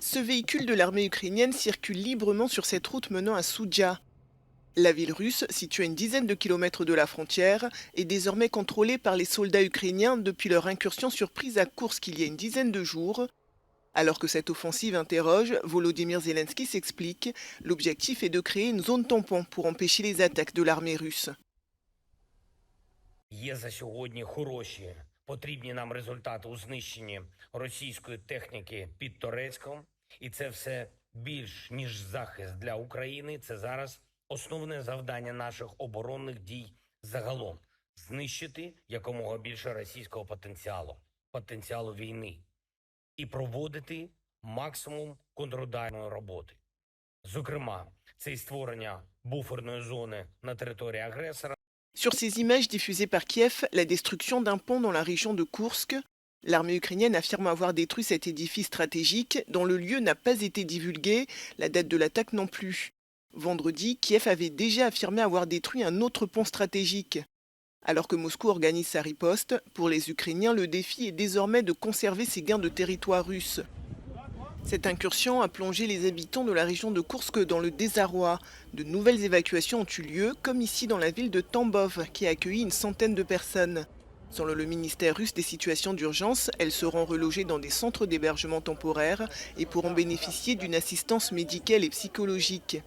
Ce véhicule de l'armée ukrainienne circule librement sur cette route menant à Soudja. La ville russe, située à une dizaine de kilomètres de la frontière, est désormais contrôlée par les soldats ukrainiens depuis leur incursion surprise à Koursk il y a une dizaine de jours. Alors que cette offensive interroge, Volodymyr Zelensky s'explique, l'objectif est de créer une zone tampon pour empêcher les attaques de l'armée russe. Є за сьогодні хороші, потрібні нам результати у знищенні російської техніки під Торецьком. І це все більш ніж захист для України. Це зараз основне завдання наших оборонних дій загалом. Знищити якомога більше російського потенціалу війни. І проводити максимум контрударної роботи. Зокрема, це і створення буферної зони на території агресора. Sur ces images diffusées par Kiev, la destruction d'un pont dans la région de Koursk, l'armée ukrainienne affirme avoir détruit cet édifice stratégique dont le lieu n'a pas été divulgué, la date de l'attaque non plus. Vendredi, Kiev avait déjà affirmé avoir détruit un autre pont stratégique. Alors que Moscou organise sa riposte, pour les Ukrainiens, le défi est désormais de conserver ses gains de territoire russe. Cette incursion a plongé les habitants de la région de Koursk dans le désarroi. De nouvelles évacuations ont eu lieu, comme ici dans la ville de Tambov, qui a accueilli une centaine de personnes. Selon le ministère russe des situations d'urgence, elles seront relogées dans des centres d'hébergement temporaires et pourront bénéficier d'une assistance médicale et psychologique.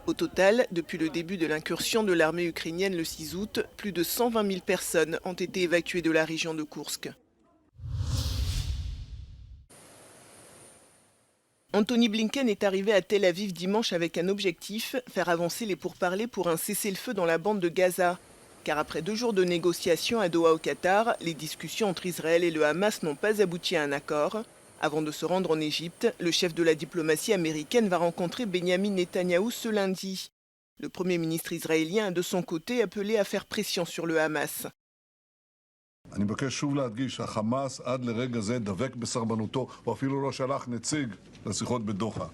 Au total, depuis le début de l'incursion de l'armée ukrainienne le 6 août, plus de 120 000 personnes ont été évacuées de la région de Koursk. Anthony Blinken est arrivé à Tel Aviv dimanche avec un objectif, faire avancer les pourparlers pour un cessez-le-feu dans la bande de Gaza. Car après 2 jours de négociations à Doha au Qatar, les discussions entre Israël et le Hamas n'ont pas abouti à un accord. Avant de se rendre en Égypte, le chef de la diplomatie américaine va rencontrer Benyamin Netanyahou ce lundi. Le Premier ministre israélien a de son côté appelé à faire pression sur le Hamas. אני מבקש שוב להדגיש שהחמאס עד לרגע זה דבק בסרבנותו, הוא אפילו לא שלח נציג לשיחות בדוחה.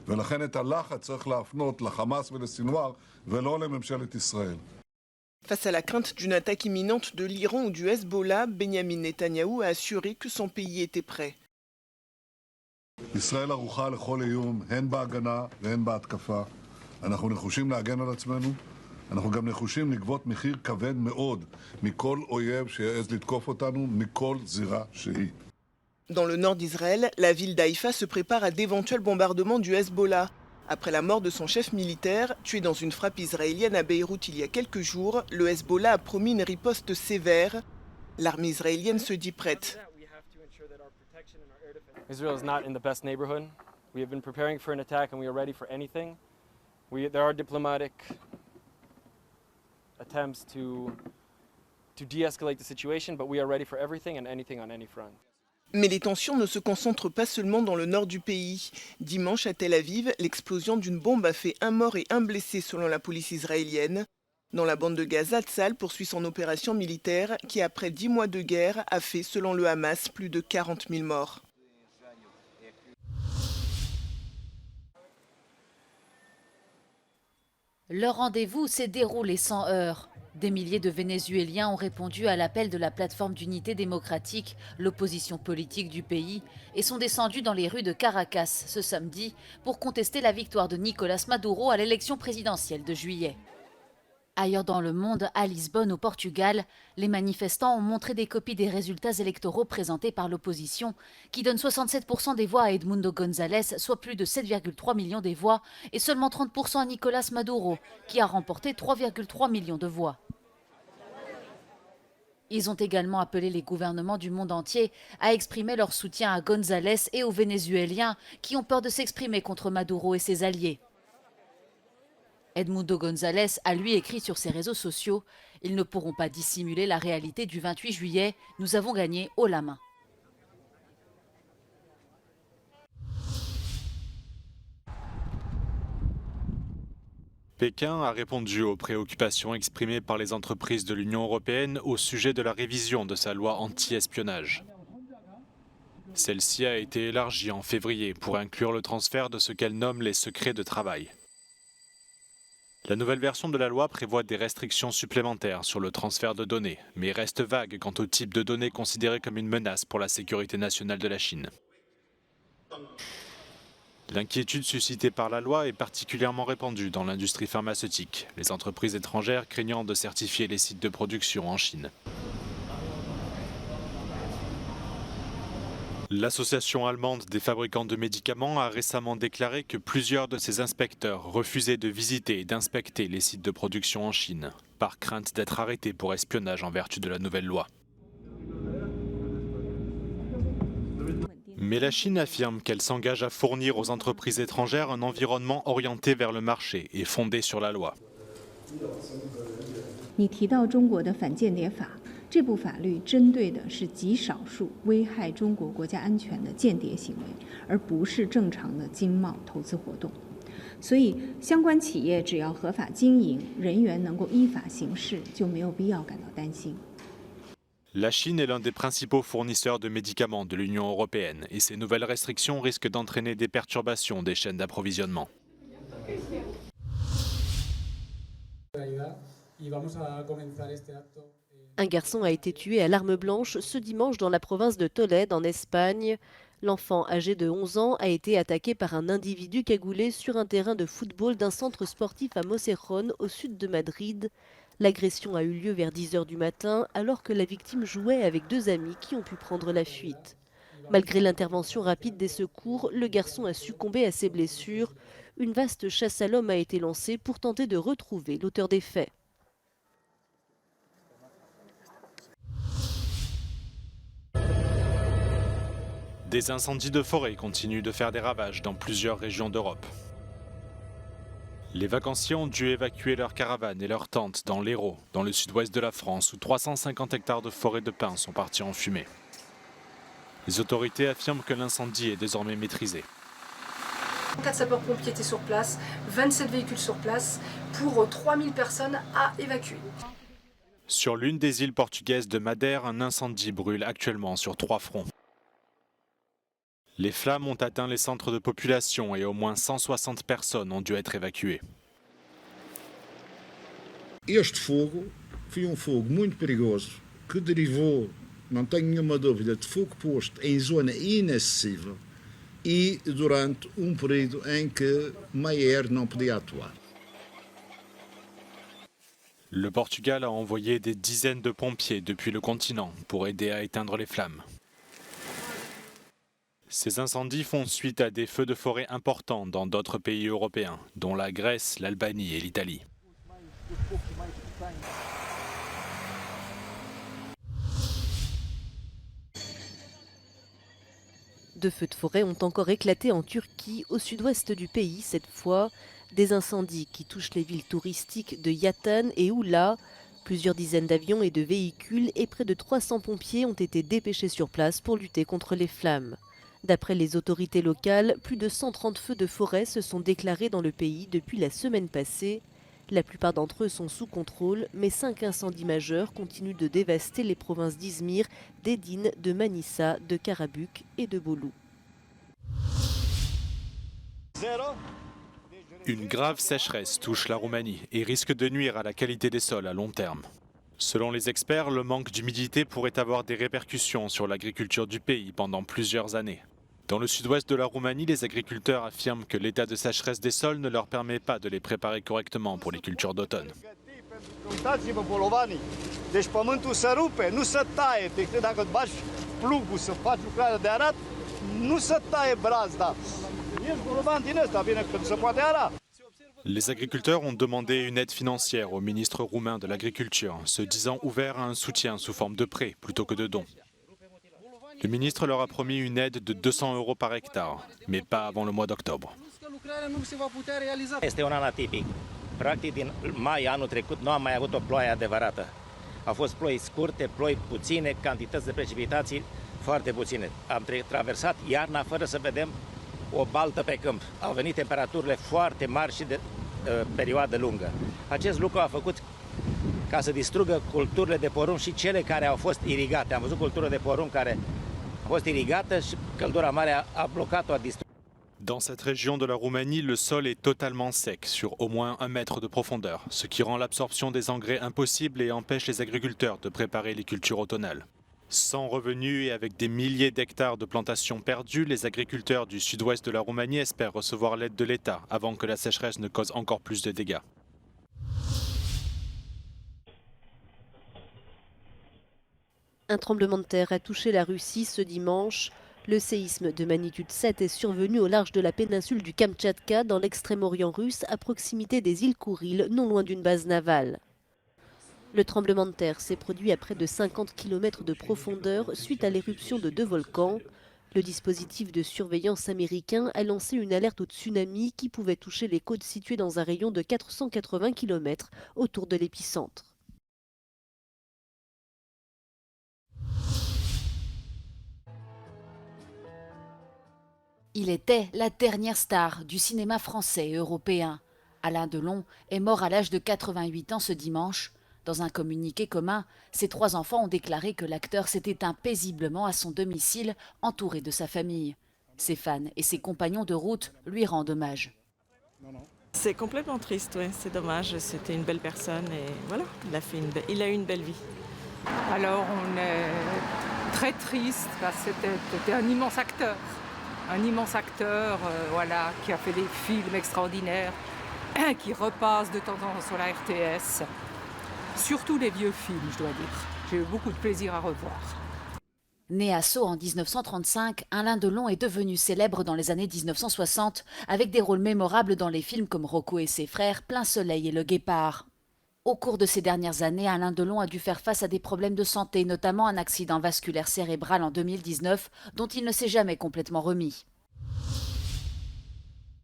ולכן את הלחץ צריך להפנות לחמאס ולסינואר ולא לממשלת ישראל. Face à la crainte d'une attaque imminente de l'Iran ou du Hezbollah, Benyamin Netanyahou a assuré que son pays était prêt. ישראל ערוכה לכל איום, הן בהגנה והן בהתקפה. אנחנו נחושים להגן על עצמנו. אנחנו גם נחושים לגבות מחיר כבד מאוד מכל אויב שיעז לתקוף אותנו, מכל זירה שהיא. Dans le nord d'Israël, la ville d'Haïfa se prépare à d'éventuels bombardements du Hezbollah. Après la mort de son chef militaire, tué dans une frappe israélienne à Beyrouth il y a quelques jours, le Hezbollah a promis une riposte sévère. L'armée israélienne se dit prête. Israel is not in the best neighborhood. We have been preparing for an attack and we are ready for anything. There are diplomatic attempts to de-escalate the situation, but we are ready for everything and anything on any front. Mais les tensions ne se concentrent pas seulement dans le nord du pays. Dimanche à Tel Aviv, l'explosion d'une bombe a fait 1 mort et 1 blessé selon la police israélienne. Dans la bande de Gaza, Tzal poursuit son opération militaire qui, après 10 mois de guerre, a fait, selon le Hamas, plus de 40 000 morts. Leur rendez-vous s'est déroulé sans heurts. Des milliers de Vénézuéliens ont répondu à l'appel de la plateforme d'unité démocratique, l'opposition politique du pays, et sont descendus dans les rues de Caracas ce samedi pour contester la victoire de Nicolás Maduro à l'élection présidentielle de juillet. Ailleurs dans le monde, à Lisbonne au Portugal, les manifestants ont montré des copies des résultats électoraux présentés par l'opposition, qui donne 67% des voix à Edmundo González, soit plus de 7,3 millions des voix, et seulement 30% à Nicolás Maduro, qui a remporté 3,3 millions de voix. Ils ont également appelé les gouvernements du monde entier à exprimer leur soutien à González et aux Vénézuéliens qui ont peur de s'exprimer contre Maduro et ses alliés. Edmundo González a lui écrit sur ses réseaux sociaux « Ils ne pourront pas dissimuler la réalité du 28 juillet, nous avons gagné haut la main ». Pékin a répondu aux préoccupations exprimées par les entreprises de l'Union européenne au sujet de la révision de sa loi anti-espionnage. Celle-ci a été élargie en février pour inclure le transfert de ce qu'elle nomme les secrets de travail. La nouvelle version de la loi prévoit des restrictions supplémentaires sur le transfert de données, mais reste vague quant au type de données considérées comme une menace pour la sécurité nationale de la Chine. L'inquiétude suscitée par la loi est particulièrement répandue dans l'industrie pharmaceutique, les entreprises étrangères craignant de certifier les sites de production en Chine. L'association allemande des fabricants de médicaments a récemment déclaré que plusieurs de ses inspecteurs refusaient de visiter et d'inspecter les sites de production en Chine, par crainte d'être arrêtés pour espionnage en vertu de la nouvelle loi. Mais la Chine affirme qu'elle s'engage à fournir aux entreprises étrangères un environnement orienté vers le marché et fondé sur la loi. 你提到中国的反间谍法，这部法律针对的是极少数危害中国国家安全的间谍行为，而不是正常的经贸投资活动。所以，相关企业只要合法经营，人员能够依法行事，就没有必要感到担心。 La Chine est l'un des principaux fournisseurs de médicaments de l'Union européenne et ces nouvelles restrictions risquent d'entraîner des perturbations des chaînes d'approvisionnement. Un garçon a été tué à l'arme blanche ce dimanche dans la province de Tolède en Espagne. L'enfant âgé de 11 ans a été attaqué par un individu cagoulé sur un terrain de football d'un centre sportif à Mocerón au sud de Madrid. L'agression a eu lieu vers 10 h du matin alors que la victime jouait avec deux amis qui ont pu prendre la fuite. Malgré l'intervention rapide des secours, le garçon a succombé à ses blessures. Une vaste chasse à l'homme a été lancée pour tenter de retrouver l'auteur des faits. Des incendies de forêt continuent de faire des ravages dans plusieurs régions d'Europe. Les vacanciers ont dû évacuer leurs caravanes et leurs tentes dans l'Hérault, dans le sud-ouest de la France, où 350 hectares de forêt de pins sont partis en fumée. Les autorités affirment que l'incendie est désormais maîtrisé. 4 sapeurs-pompiers étaient sur place, 27 véhicules sur place, pour 3000 personnes à évacuer. Sur l'une des îles portugaises de Madère, un incendie brûle actuellement sur 3 fronts. Les flammes ont atteint les centres de population et au moins 160 personnes ont dû être évacuées. Este fogo foi fogo muito perigoso que derivou, não tenho nenhuma dúvida, de fogo posto em zona inacessível e durante período em que Maier não podia atuar. Le Portugal a envoyé des dizaines de pompiers depuis le continent pour aider à éteindre les flammes. Ces incendies font suite à des feux de forêt importants dans d'autres pays européens, dont la Grèce, l'Albanie et l'Italie. Deux feux de forêt ont encore éclaté en Turquie, au sud-ouest du pays cette fois. Des incendies qui touchent les villes touristiques de Yatan et Oula. Plusieurs dizaines d'avions et de véhicules et près de 300 pompiers ont été dépêchés sur place pour lutter contre les flammes. D'après les autorités locales, plus de 130 feux de forêt se sont déclarés dans le pays depuis la semaine passée. La plupart d'entre eux sont sous contrôle, mais 5 incendies majeurs continuent de dévaster les provinces d'Izmir, d'Edirne, de Manisa, de Karabük et de Bolu. Une grave sécheresse touche la Roumanie et risque de nuire à la qualité des sols à long terme. Selon les experts, le manque d'humidité pourrait avoir des répercussions sur l'agriculture du pays pendant plusieurs années. Dans le sud-ouest de la Roumanie, les agriculteurs affirment que l'état de sécheresse des sols ne leur permet pas de les préparer correctement pour les cultures d'automne. Les agriculteurs ont demandé une aide financière au ministre roumain de l'Agriculture, se disant ouverts à un soutien sous forme de prêt plutôt que de dons. Le ministre leur a promis une aide de 200 € par hectare, mais pas avant le mois d'octobre. Este un an atipic. Practic, din mai anul trecut nu am mai avut o ploaie adevărată. Au fost ploi scurte, ploi puține, cantități de precipitații foarte puține. Am traversat iarna fără să vedem o baltă pe câmp. Au venit temperaturile foarte mari și de perioadă lungă. Acest lucru a făcut ca să distrugă culturile de porumb și cele care au fost irigate. Am văzut cultură de porumb care a fost irigată și căldura mare a blocat-o, a distrus. Dans cette région de la Roumanie, le sol est totalement sec, sur au moins 1 mètre de profondeur, ce qui rend l'absorption des engrais impossible et empêche les agriculteurs de préparer les cultures automnales. Sans revenus et avec des milliers d'hectares de plantations perdues, les agriculteurs du sud-ouest de la Roumanie espèrent recevoir l'aide de l'État avant que la sécheresse ne cause encore plus de dégâts. Un tremblement de terre a touché la Russie ce dimanche. Le séisme de magnitude 7 est survenu au large de la péninsule du Kamtchatka, dans l'extrême-orient russe, à proximité des îles Kouril, non loin d'une base navale. Le tremblement de terre s'est produit à près de 50 km de profondeur suite à l'éruption de 2 volcans. Le dispositif de surveillance américain a lancé une alerte au tsunami qui pouvait toucher les côtes situées dans un rayon de 480 km autour de l'épicentre. Il était la dernière star du cinéma français et européen. Alain Delon est mort à l'âge de 88 ans ce dimanche. Dans un communiqué commun, ses 3 enfants ont déclaré que l'acteur s'est éteint paisiblement à son domicile, entouré de sa famille. Ses fans et ses compagnons de route lui rendent hommage. C'est complètement triste, ouais. C'est dommage. C'était une belle personne et voilà, il a eu une belle vie. Alors on est très triste parce que c'était un immense acteur. Un immense acteur voilà, qui a fait des films extraordinaires, qui repasse de temps en temps sur la RTS. Surtout les vieux films, je dois dire. J'ai eu beaucoup de plaisir à revoir. Né à Sceaux en 1935, Alain Delon est devenu célèbre dans les années 1960 avec des rôles mémorables dans les films comme Rocco et ses frères, Plein Soleil et Le Guépard. Au cours de ces dernières années, Alain Delon a dû faire face à des problèmes de santé, notamment un accident vasculaire cérébral en 2019 dont il ne s'est jamais complètement remis.